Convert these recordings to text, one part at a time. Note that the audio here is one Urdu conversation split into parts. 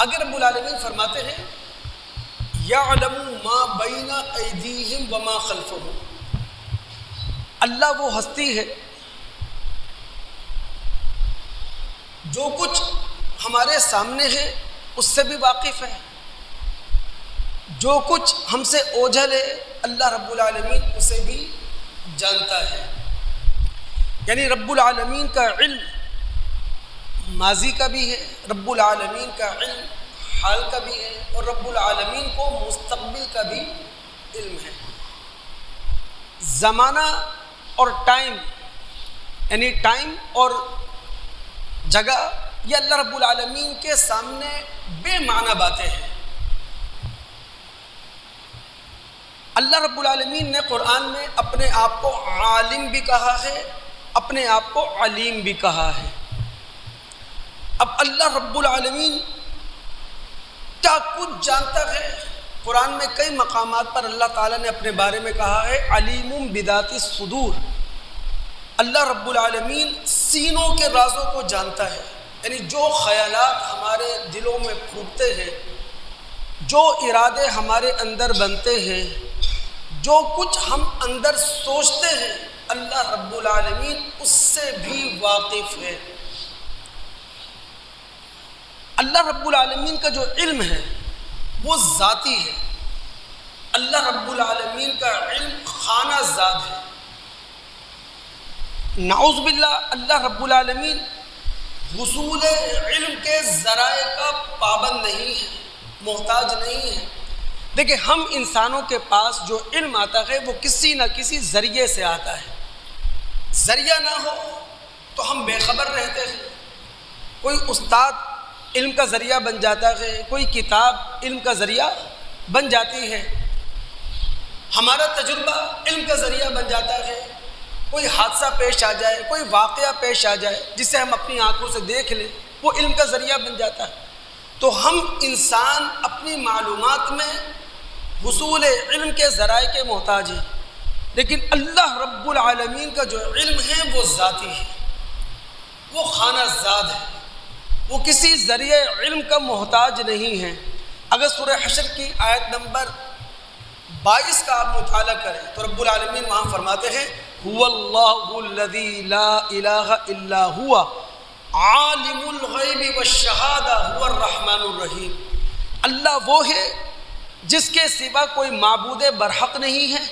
آگے رب العالمین فرماتے ہیں یعلم ما بین ایدیہم وما خلفہم، اللہ وہ ہستی ہے جو کچھ ہمارے سامنے ہے اس سے بھی واقف ہے، جو کچھ ہم سے اوجھل ہے اللہ رب العالمین اسے بھی جانتا ہے۔ یعنی رب العالمین کا علم ماضی کا بھی ہے، رب العالمین کا علم حال کا بھی ہے، اور رب العالمین کو مستقبل کا بھی علم ہے۔ زمانہ اور ٹائم، یعنی ٹائم اور جگہ، یہ اللہ رب العالمین کے سامنے بے معنی باتیں ہیں۔ اللہ رب العالمین نے قرآن میں اپنے آپ کو عالم بھی کہا ہے، اپنے آپ کو علیم بھی کہا ہے۔ اب اللہ رب العالمین کیا کچھ جانتا ہے، قرآن میں کئی مقامات پر اللہ تعالیٰ نے اپنے بارے میں کہا ہے علیم بذات الصدور، اللہ رب العالمین سینوں کے رازوں کو جانتا ہے، یعنی جو خیالات ہمارے دلوں میں پھوٹتے ہیں، جو ارادے ہمارے اندر بنتے ہیں، جو کچھ ہم اندر سوچتے ہیں، اللہ رب العالمین اس سے بھی واقف ہے۔ اللہ رب العالمین کا جو علم ہے وہ ذاتی ہے، اللہ رب العالمین کا علم خانہ زاد ہے۔ نعوذ باللہ اللہ رب العالمین حصول علم کے ذرائع کا پابند نہیں ہے، محتاج نہیں ہے۔ دیکھیں ہم انسانوں کے پاس جو علم آتا ہے وہ کسی نہ کسی ذریعے سے آتا ہے، ذریعہ نہ ہو تو ہم بے خبر رہتے ہیں۔ کوئی استاد علم کا ذریعہ بن جاتا ہے، کوئی کتاب علم کا ذریعہ بن جاتی ہے، ہمارا تجربہ علم کا ذریعہ بن جاتا ہے، کوئی حادثہ پیش آ جائے، کوئی واقعہ پیش آ جائے جسے ہم اپنی آنکھوں سے دیکھ لیں، وہ علم کا ذریعہ بن جاتا ہے۔ تو ہم انسان اپنی معلومات میں حصول علم کے ذرائع کے محتاج ہیں، لیکن اللہ رب العالمین کا جو علم ہے وہ ذاتی ہے، وہ خانہ زاد ہے، وہ کسی ذریعے علم کا محتاج نہیں ہے۔ اگر سورہ حشر کی آیت نمبر 22 کا آپ مطالعہ کریں تو رب العالمین وہاں فرماتے ہیں هو اللہ الذی لا الہ الا ہوا عالم الغیب والشہادہ هو الرحمن الرحیم، اللہ وہ ہے جس کے سوا کوئی معبود برحق نہیں ہے،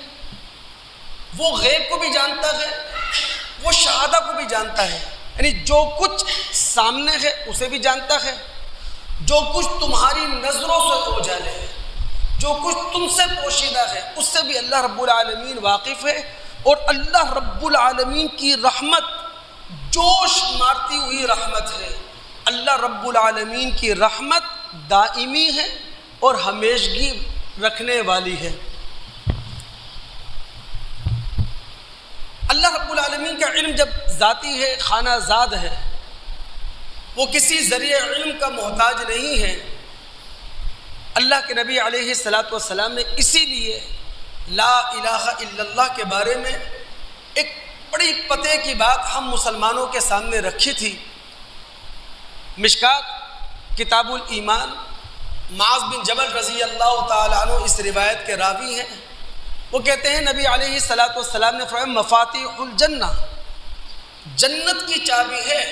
وہ غیب کو بھی جانتا ہے، وہ شہادہ کو بھی جانتا ہے، یعنی جو کچھ سامنے ہے اسے بھی جانتا ہے، جو کچھ تمہاری نظروں سے اوجھل ہے، جو کچھ تم سے پوشیدہ ہے اس سے بھی اللہ رب العالمین واقف ہے۔ اور اللہ رب العالمین کی رحمت جوش مارتی ہوئی رحمت ہے، اللہ رب العالمین کی رحمت دائمی ہے اور ہمیشگی رکھنے والی ہے۔ اللہ رب العالمین کا علم جب ذاتی ہے، خانہ زاد ہے، وہ کسی ذریعے علم کا محتاج نہیں ہے۔ اللہ کے نبی علیہ الصلاۃ والسلام نے اسی لیے لا الہ الا اللہ کے بارے میں ایک بڑی پتے کی بات ہم مسلمانوں کے سامنے رکھی تھی۔ مشکات کتاب الایمان، معاذ بن جبل رضی اللہ تعالیٰ عنہ اس روایت کے راوی ہیں، وہ کہتے ہیں نبی علیہ الصلاۃ والسلام نے فرمایا مفاتیح الجنہ، جنت کی چابی ہے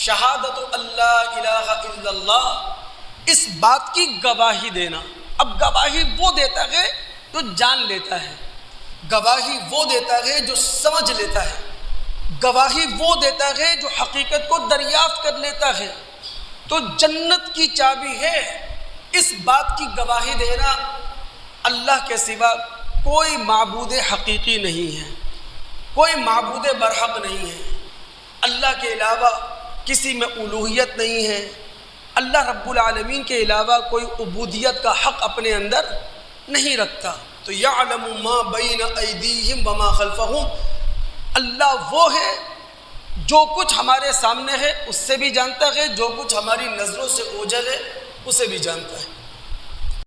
شہادت اللہ الہ الا اللہ، اس بات کی گواہی دینا۔ اب گواہی وہ دیتا ہے جو جان لیتا ہے، گواہی وہ دیتا ہے جو سمجھ لیتا ہے، گواہی وہ دیتا ہے جو حقیقت کو دریافت کر لیتا ہے۔ تو جنت کی چابی ہے اس بات کی گواہی دینا اللہ کے سوا کوئی معبود حقیقی نہیں ہے، کوئی معبود برحق نہیں ہے، اللہ کے علاوہ کسی میں الوہیت نہیں ہے، اللہ رب العالمین کے علاوہ کوئی عبودیت کا حق اپنے اندر نہیں رکھتا۔ تو یعلم ما بین ایدیہم وما خلفہم، اللہ وہ ہے جو کچھ ہمارے سامنے ہے اس سے بھی جانتا ہے، جو کچھ ہماری نظروں سے اوجھل ہے اسے بھی جانتا ہے۔